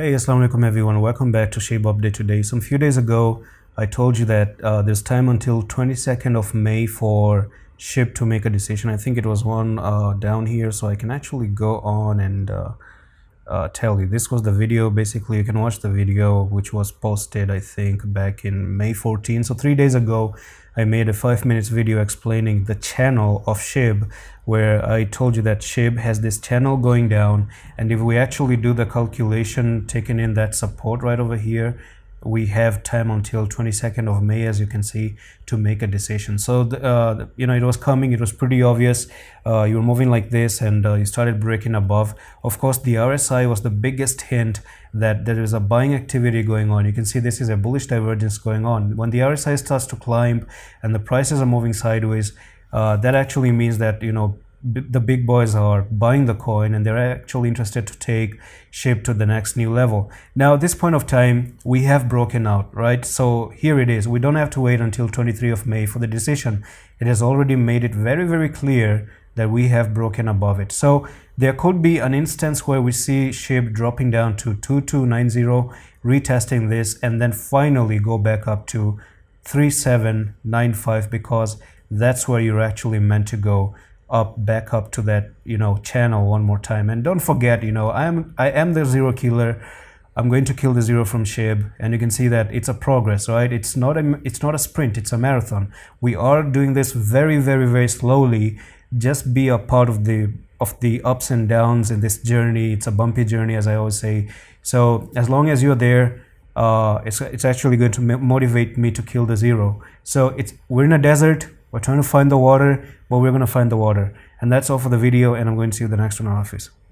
Hey, assalamu alaikum everyone. Welcome back to SHIB Update today. Some few days ago, I told you that there's time until 22nd of May for SHIB to make a decision. I think it was one down here, so I can actually go on and tell you. This was the video. Basically, you can watch the video which was posted, I think, back in May 14. So 3 days ago, I made a 5 minutes video explaining the channel of SHIB, where I told you that SHIB has this channel going down, and if we actually do the calculation, taking in that support right over here, we have time until 22nd of May, as you can see, to make a decision. So it was coming. It was pretty obvious. You were moving like this, and you started breaking above. Of course, the RSI was the biggest hint that there is a buying activity going on. You can see this is a bullish divergence going on. When the RSI starts to climb and the prices are moving sideways, that actually means that the big boys are buying the coin and they're actually interested to take SHIB to the next new level. Now at this point of time, we have broken out, right? So here it is. We don't have to wait until 23 of May for the decision. It has already made it very, very clear that we have broken above it. So there could be an instance where we see SHIB dropping down to 2290, retesting this, and then finally go back up to 3795, because that's where you're actually meant to go, back up to that channel one more time. And don't forget, I am the zero killer. I'm going to kill the zero from SHIB, and you can see that it's a progress, right? It's not a sprint, it's a marathon. We are doing this very, very, very slowly. Just be a part of the ups and downs in this journey. It's a bumpy journey, as I always say. So as long as you're there, it's actually going to motivate me to kill the zero. So we're in a desert. We're trying to find the water, but we're going to find the water. And that's all for the video, and I'm going to see you in the next one. Office.